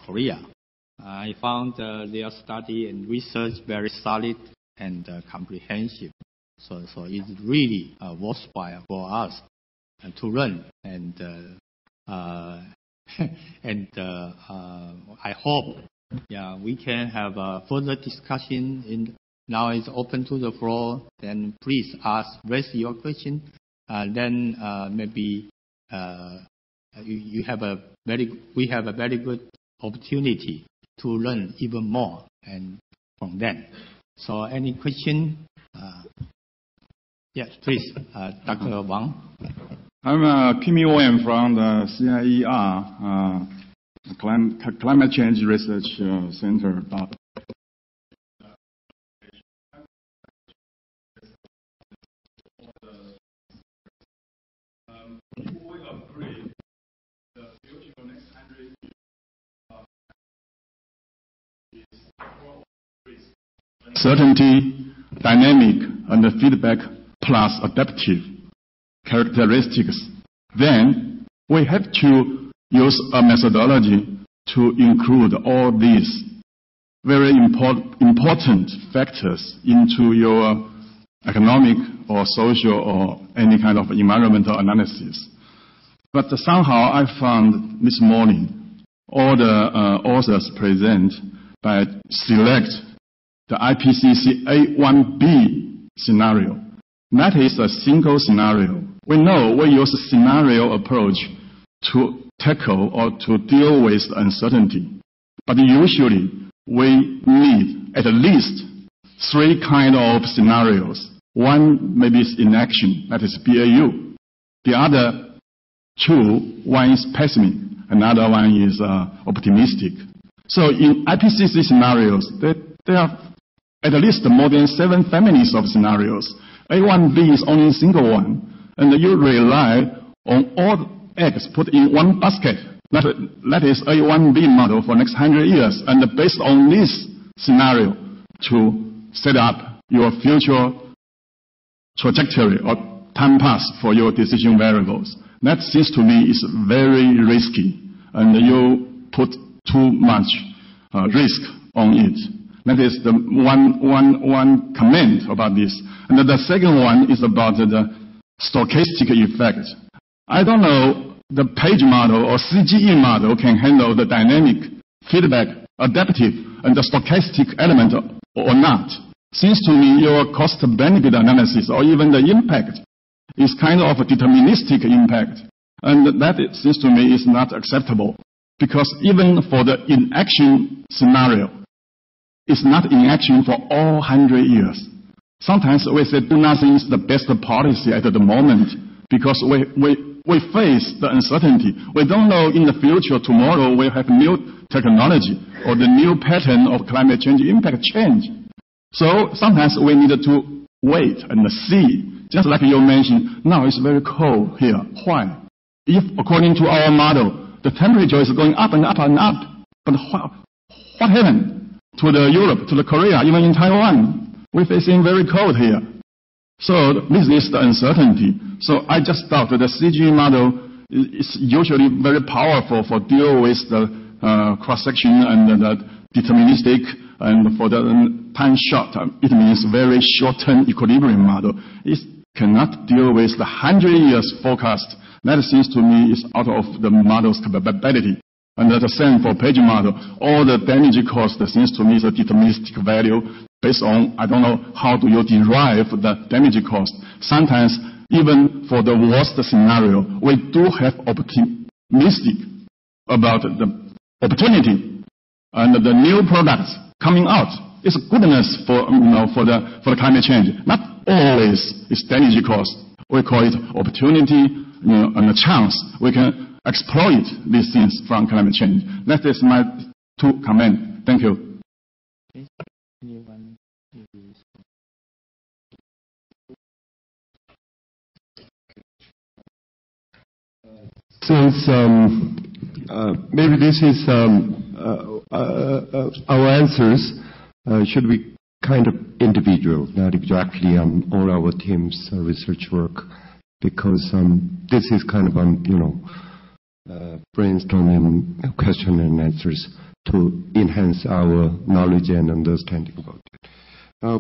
Korea. I found their study and research very solid and comprehensive. So it's really worthwhile for us to learn. And I hope we can have a further discussion. Now it's open to the floor. Then please raise your question. Then maybe we have a very good opportunity to learn even more and from them. So any question? Yes, please, Dr. Wang. I'm Chi-Yuan from the CIER Climate Change Research Center. We agree the future next 100 years is certainty, dynamic, and feedback plus adaptive characteristics. Then we have to use a methodology to include all these very important factors into your economic or social or any kind of environmental analysis. But somehow I found this morning all the authors present by select the IPCC A1B scenario. That is a single scenario. We know we use a scenario approach to tackle or to deal with uncertainty. But usually we need at least 3 kinds of scenarios. One maybe is inaction, that is BAU. The other 2, one is pessimistic, another one is optimistic. So in IPCC scenarios, there are at least more than 7 families of scenarios. A1B is only a single one, and you rely on all eggs put in one basket. That is A1B model for next 100 years, and based on this scenario to set up your future trajectory or time path for your decision variables. That seems to me is very risky, and you put too much risk on it. That is the one comment about this. And the second one is about the stochastic effect. I don't know the page model or CGE model can handle the dynamic, feedback, adaptive, and the stochastic element or not. Seems to me your cost-benefit analysis or even the impact is kind of a deterministic impact. And that seems to me is not acceptable. Because even for the inaction scenario, it's not inaction for all 100 years. Sometimes we say do nothing is the best policy at the moment because we face the uncertainty. We don't know in the future, tomorrow we'll have new technology or the new pattern of climate change impact change. So sometimes we need to wait and see. Just like you mentioned, now it's very cold here. Why? If according to our model, the temperature is going up and up and up, but what happened to the Europe, to the Korea, even in Taiwan? We're facing very cold here. So this is the uncertainty. So I just thought that the CG model is usually very powerful for deal with the cross-section and the deterministic, and for the time short, it means very short-term equilibrium model. It cannot deal with the 100 years forecast. That seems to me is out of the model's capability. And the same for page model. All the damage cost seems to me is a deterministic value based on, I don't know, how do you derive the damage cost. Sometimes, even for the worst scenario, we do have optimistic about the opportunity and the new products coming out. It's goodness for the climate change. Not always is damage cost. We call it opportunity, and a chance. We can exploit these things from climate change. That is my 2 comments. Thank you. Since maybe this is our answers should be kind of individual, not exactly on all our team's research work, because this is kind of brainstorming question and answers. to enhance our knowledge and understanding about it.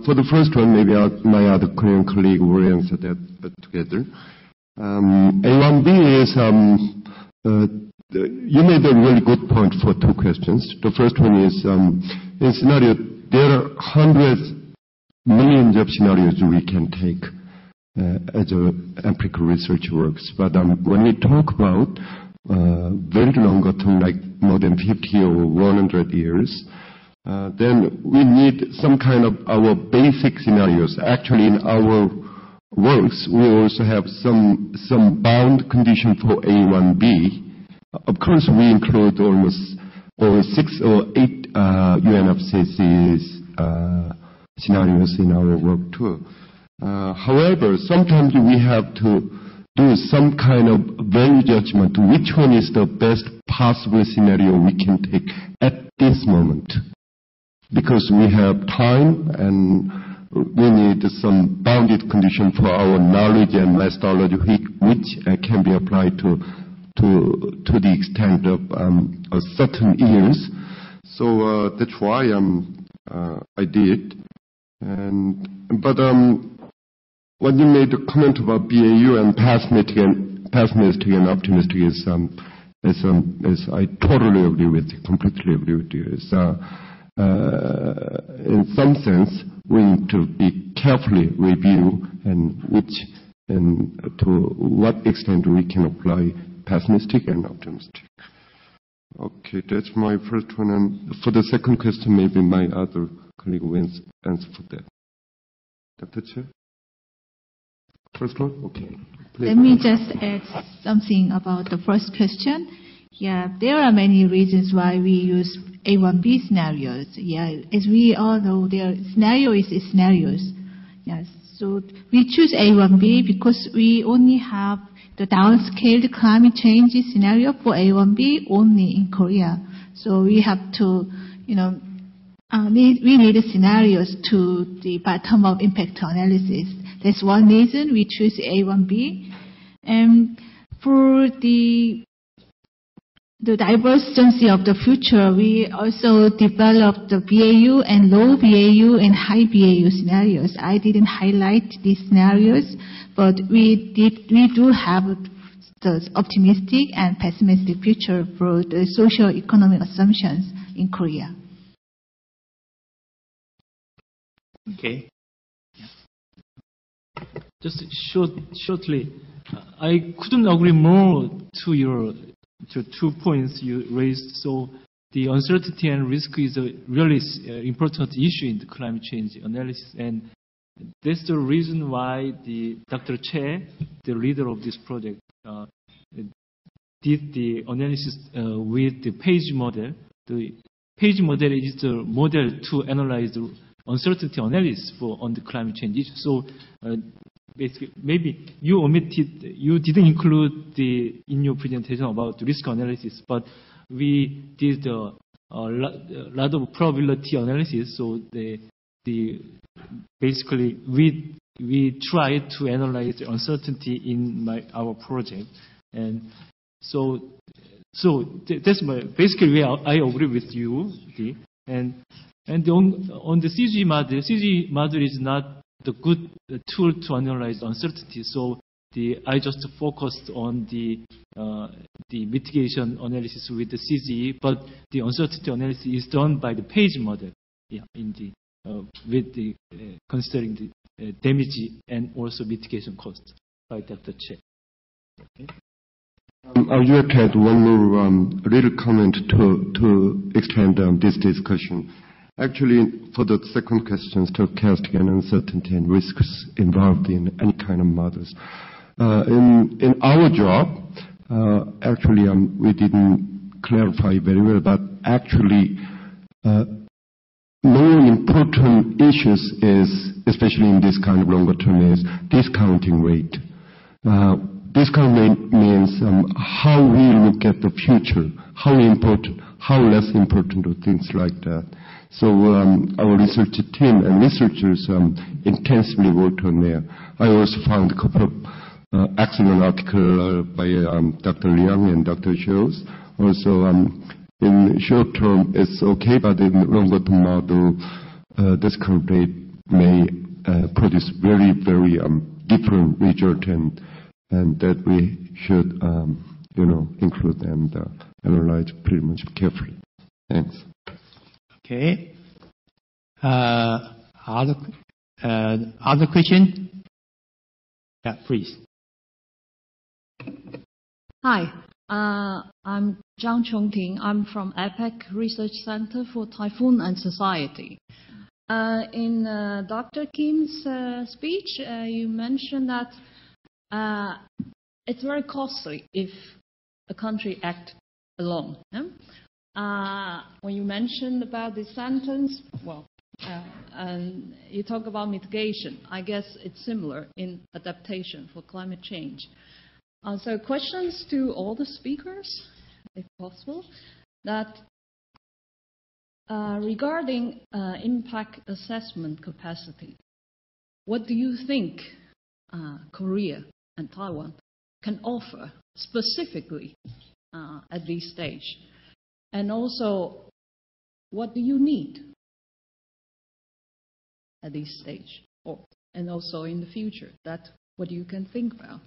For the first one, maybe my other Korean colleague will answer that together. A1B is, you made a really good point for two questions. The first one is, in scenario, there are hundreds, millions of scenarios we can take as empirical research works. But when we talk about very longer term, like more than 50 or 100 years, then we need some kind of our basic scenarios. Actually, in our works, we also have some bound condition for A1B. Of course, we include almost over 6 or 8 UNFCCC's scenarios in our work too. However, sometimes we have to do some kind of value judgment, which one is the best possible scenario we can take at this moment. Because we have time and we need some bounded condition for our knowledge and methodology which can be applied to the extent of a certain years. So that's why I did. But when you made a comment about BAU and pessimistic and optimistic is I totally agree with you, completely agree with you. In some sense, we need to be carefully review and to what extent we can apply pessimistic and optimistic. Okay, that's my first one. And for the second question, maybe my other colleague will answer for that. Dr. Chae? First one? Okay. Please. Let me just add something about the first question. Yeah, there are many reasons why we use A1B scenarios. Yeah, as we all know, their scenario is scenarios. Yes, so we choose A1B because we only have the downscaled climate change scenario for A1B only in Korea. So we have to, we need scenarios to the bottom of impact analysis. That's one reason we choose A1B. And for the diversity of the future, we also developed the BAU and low BAU and high BAU scenarios. I didn't highlight these scenarios, but we do have the optimistic and pessimistic future for the socio-economic assumptions in Korea. Okay. Just shortly, I couldn't agree more to 2 points you raised. So the uncertainty and risk is a really important issue in the climate change analysis, and that's the reason why Dr. Chae, the leader of this project, did the analysis with the page model. The page model is the model to analyze the uncertainty analysis on the climate change issue. So basically, maybe you didn't include in your presentation about the risk analysis, but we did a lot of probability analysis. So basically we tried to analyze the uncertainty in our project, and so that's basically where I agree with you. And on the CG model is not the good tool to analyze uncertainty. So I just focused on the mitigation analysis with the CGE, but the uncertainty analysis is done by the page model. Yeah, with considering the damage and also mitigation costs by Dr. Chae. Okay. I would like to add one more little comment to extend this discussion. Actually, for the second question, stochastic and uncertainty and risks involved in any kind of models. In our job, actually, we didn't clarify very well, but actually, more important issues is, especially in this kind of longer term, is discounting rate. Discount rate means how we look at the future, how important, how less important, or things like that. So our research team and researchers intensively worked on there. I also found a couple of excellent articles by Dr. Liang and Dr. Shows. Also, in short term it's okay, but in longer term model, this curve rate may produce very, very different result, and that we should, include and analyze pretty much carefully. Thanks. Okay. Other question? Yeah, please. Hi, I'm Zhang Chongting. I'm from APEC Research Center for Typhoon and Society. In Dr. Kim's speech, you mentioned that it's very costly if a country acts alone. When you mentioned about this sentence, and you talk about mitigation, I guess it's similar in adaptation for climate change. So questions to all the speakers, if possible, that regarding impact assessment capacity, what do you think Korea and Taiwan can offer specifically at this stage? And also, what do you need at this stage? And also in the future, that what you can think about.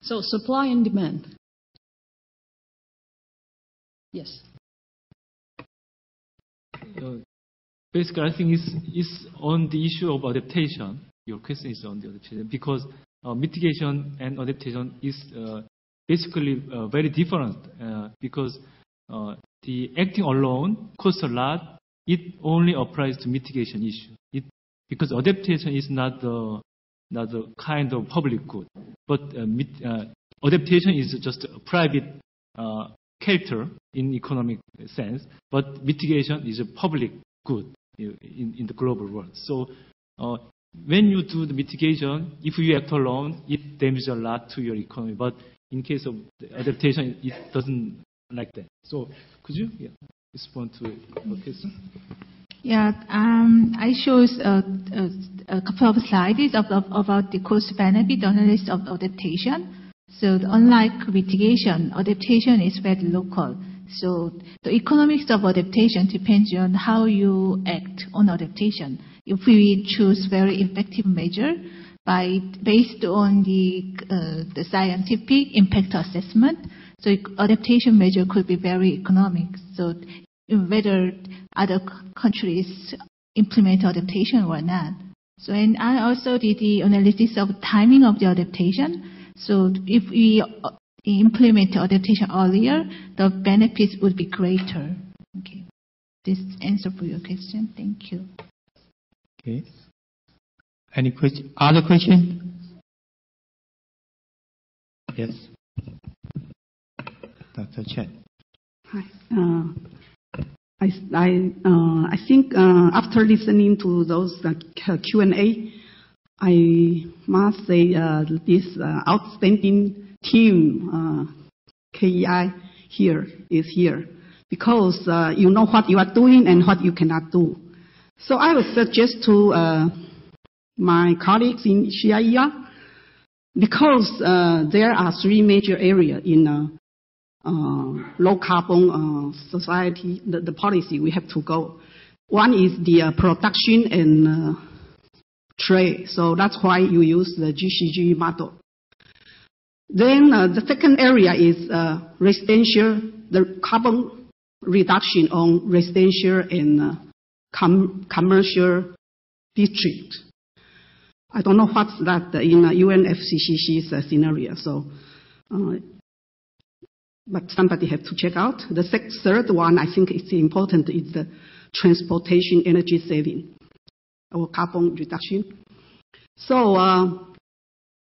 So supply and demand. Yes. Basically, I think it's on the issue of adaptation. Your question is on the adaptation because mitigation and adaptation is basically very different because the acting alone costs a lot. It only applies to mitigation issue. Because adaptation is not the kind of public good, but adaptation is just a private character in economic sense. But mitigation is a public good in the global world. So when you do the mitigation, if you act alone, it damages a lot to your economy. But in case of adaptation, it doesn't like that. So could you respond to the question? Yeah, I showed a couple of slides about the cost-benefit analysis of adaptation. So unlike mitigation, adaptation is very local. So the economics of adaptation depends on how you act on adaptation. If we choose very effective measure based on the scientific impact assessment, so adaptation measure could be very economic. So whether other countries implement adaptation or not. So, and I also did the analysis of timing of the adaptation. So if we implement adaptation earlier, the benefits would be greater. Okay. This answer for your question. Thank you. Okay. Any question? Other question? Yes. Dr. Chen. Hi. I think after listening to those Q&A, I must say this outstanding team, KEI, is here because you know what you are doing and what you cannot do. So I would suggest to my colleagues in Chi-Yuan, because there are three major areas in low carbon society, the policy we have to go. One is the production and trade. So that's why you use the GCG model. Then the second area is residential, the carbon reduction on residential and commercial district. I don't know what's that in UNFCCC's scenario. So, but somebody have to check out. The third one, I think it's important, is the transportation energy saving or carbon reduction. So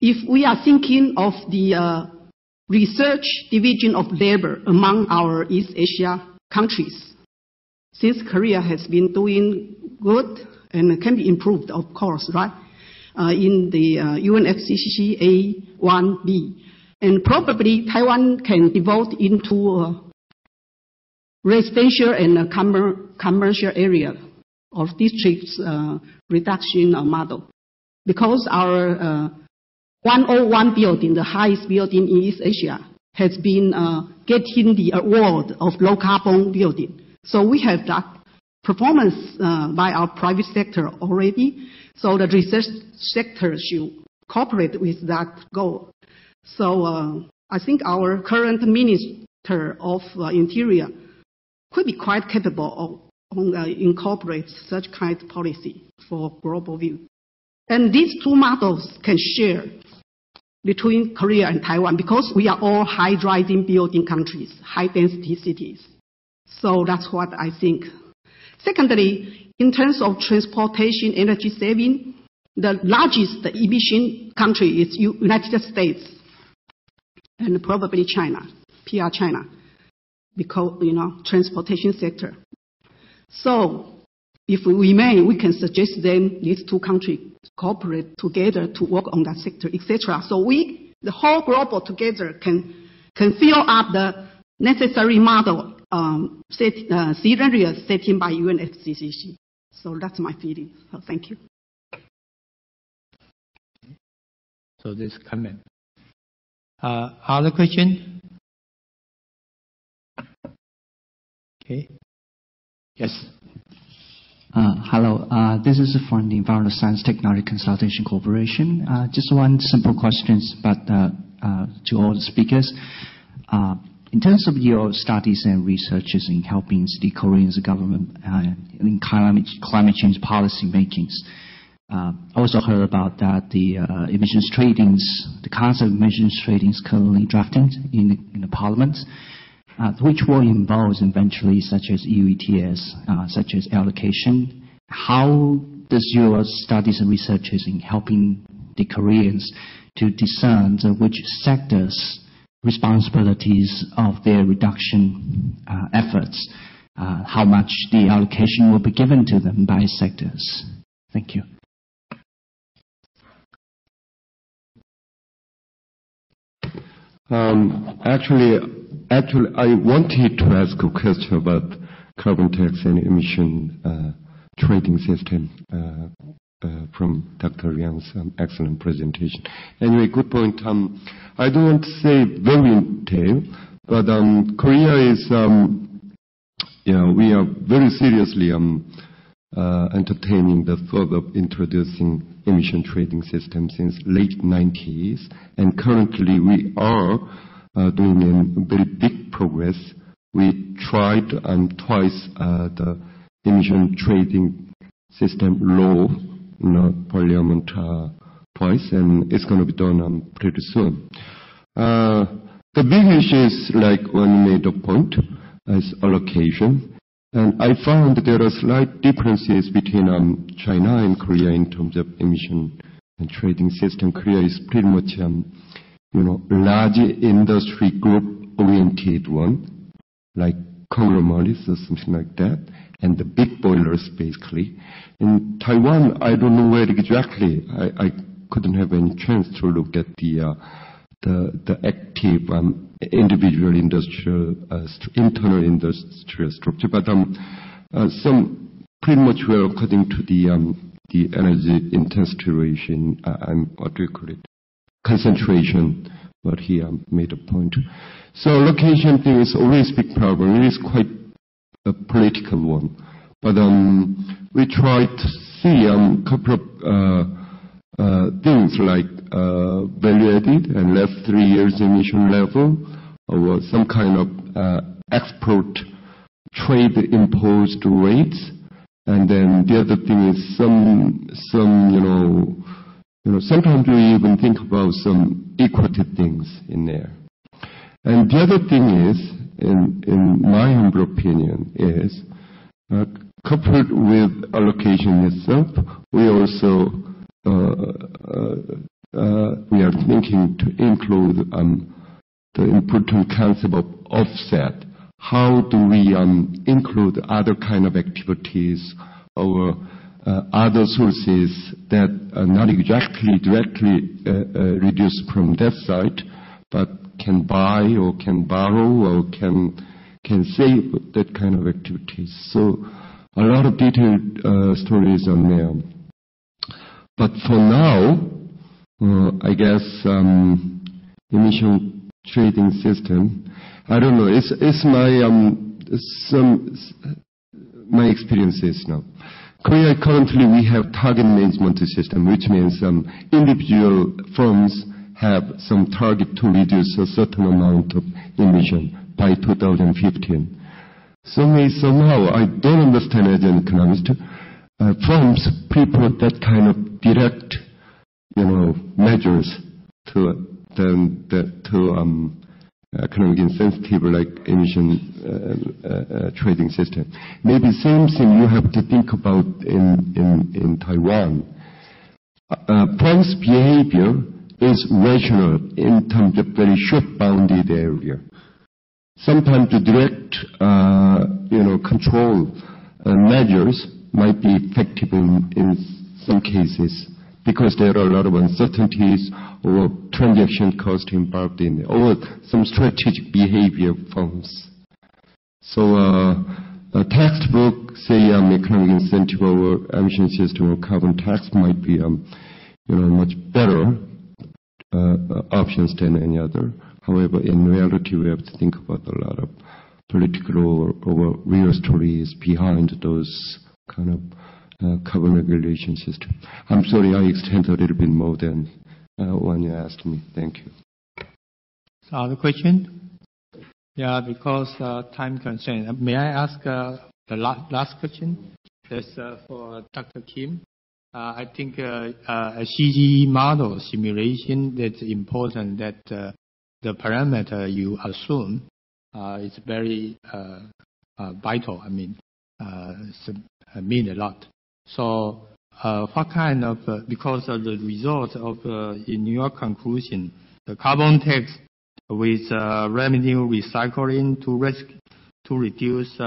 if we are thinking of the research division of labor among our East Asia countries, since Korea has been doing good and can be improved, of course, right? In the UNFCCC A1B. And probably Taiwan can devote into residential and commercial area of districts reduction model. Because our 101 building, the highest building in East Asia, has been getting the award of low carbon building. So we have that performance by our private sector already. So the research sector should cooperate with that goal. So I think our current Minister of Interior could be quite capable of incorporate such kind of policy for global view. And these two models can share between Korea and Taiwan because we are all high-rising building countries, high-density cities. So that's what I think. Secondly, in terms of transportation energy saving, the largest emission country is United States and probably China, PR China, because, transportation sector. So if we may, we can suggest them, these two countries, cooperate together to work on that sector, etc. So the whole global together can fill up the necessary model scenarios set in by UNFCCC. So that's my feeling. So thank you. So this comment. Other question? Okay. Yes. Hello. This is from the Environmental Science Technology Consultation Corporation. Just one simple question, but to all the speakers. In terms of your studies and researches in helping the Korean government in climate change policy makings, I also heard about that the emissions tradings, the concept of emissions tradings currently drafting in the Parliament, which will involve eventually such as EU ETS, such as allocation. How does your studies and researches in helping the Koreans to discern which sectors responsibilities of their reduction efforts, how much the allocation will be given to them by sectors? Thank you. Actually, I wanted to ask a question about carbon tax and emission trading system from Dr. Liang's excellent presentation. Anyway, good point. I don't want to say very in detail, but Korea is, we are very seriously entertaining the thought of introducing emission trading system since late 90s, and currently we are doing a very big progress. We tried twice the emission trading system law in Parliament twice, and it's going to be done pretty soon. The big issue is, like one made a point, is allocation. And I found that there are slight differences between China and Korea in terms of emission and trading system. Korea is pretty much, large industry group oriented one, like conglomerates or something like that, and the big boilers basically. In Taiwan, I don't know where exactly. I couldn't have any chance to look at the active individual industrial internal industrial structure, but some pretty much well according to the energy intensity ratio and what do you call it, concentration. But he made a point. So location thing is always a big problem. It is quite a political one, but we try to see a couple of things like value added and last 3 years emission level, or some kind of export trade imposed rates, and then the other thing is some sometimes we even think about some equity things in there. And the other thing is, in my humble opinion, is coupled with allocation itself, we also we are thinking to include the important concept of offset. How do we include other kind of activities or other sources that are not exactly directly reduced from that side, but can buy or can borrow or can save that kind of activities. So a lot of detailed stories on there. But for now, I guess emission trading system. I don't know. It's my experiences now. Korea currently we have target management system, which means individual firms have some target to reduce a certain amount of emission by 2015. Somehow, I don't understand as an economist, firms prefer that kind of direct, measures to economic insensitive like emission trading system. Maybe same thing you have to think about in Taiwan. Firms' behavior is rational in terms of very short-bounded area. Sometimes the direct, control measures might be effective in some cases because there are a lot of uncertainties or transaction cost involved in it, or some strategic behavior of firms. So a textbook, say, economic incentive or emission system or carbon tax might be, much better options than any other. However, in reality, we have to think about a lot of political or real stories behind those kind of carbon regulation system. I'm sorry, I extended a little bit more than when you asked me. Thank you. So other question? Yeah, because time constraint. May I ask the last question? That's for Dr. Kim. I think a CGE model simulation, that's important that the parameter you assume is very vital. I mean, mean a lot. So what kind of, because of the result of, in your conclusion, the carbon tax with revenue recycling to reduce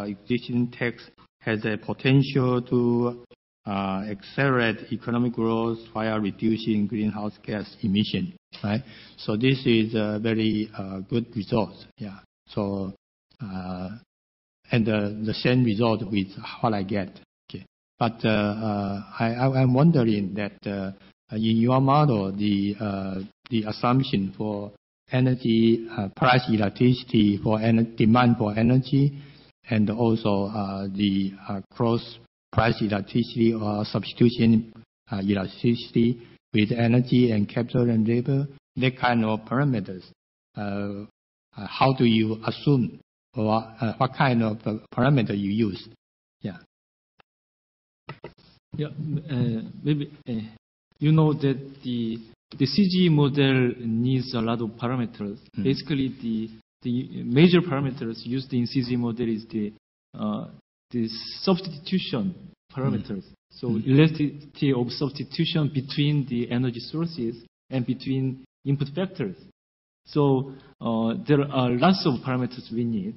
existing tax has a potential to accelerate economic growth while reducing greenhouse gas emission, right? So this is a very good result, yeah. So, and the same result with what I get. Okay. But I'm wondering that in your model, the assumption for energy price elasticity for demand for energy, and also the cross price elasticity or substitution elasticity with energy and capital and labor, that kind of parameters. How do you assume, or what kind of parameter you use? Yeah. Yeah, maybe you know that the CGE model needs a lot of parameters. Basically, the major parameters used in CGE model is the substitution parameters. So elasticity of substitution between the energy sources and between input factors. So there are lots of parameters we need,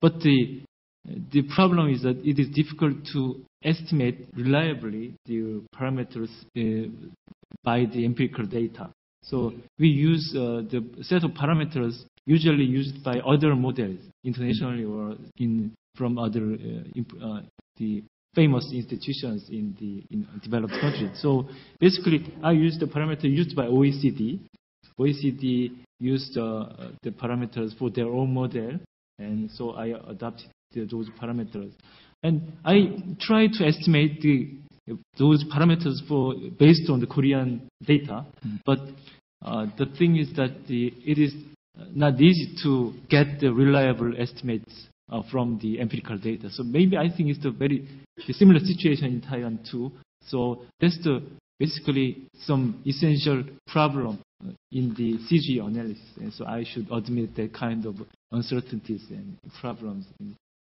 but the problem is that it is difficult to estimate reliably the parameters by the empirical data. So we use the set of parameters usually used by other models internationally or from other the famous institutions in developed countries. So basically, I use the parameter used by OECD. OECD used the parameters for their own model, and so I adopted those parameters. And I try to estimate those parameters based on the Korean data, but the thing is that it is not easy to get the reliable estimates from the empirical data. So maybe I think it's a similar situation in Thailand too. So that's basically some essential problem in the CG analysis. And so I should admit that kind of uncertainties and problems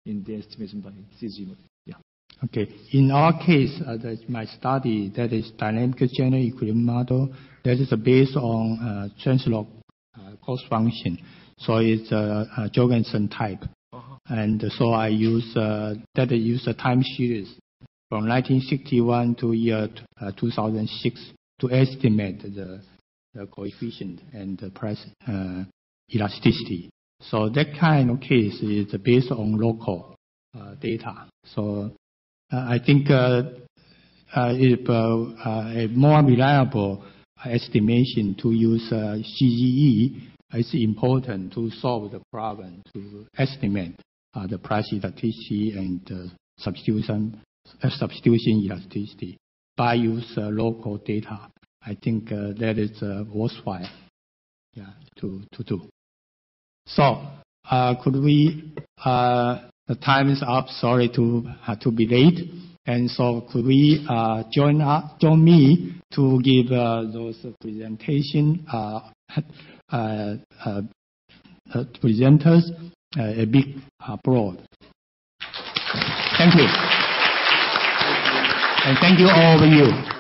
in the estimation by CG model. Yeah. Okay. In our case, my study, that is dynamic general equilibrium model, that is based on translog cost function. So it's a Jorgensen type. And so I use a time series from 1961 to year 2006 to estimate the coefficient and the price elasticity. So that kind of case is based on local data. So I think if a more reliable estimation to use CGE. It's important to solve the problem to estimate the price elasticity and substitution elasticity by use local data. I think that is worthwhile to do. So could we? The time is up. Sorry to be late. And so could we join me to give those presentation presenters a big applause. Thank you. And thank you all of you.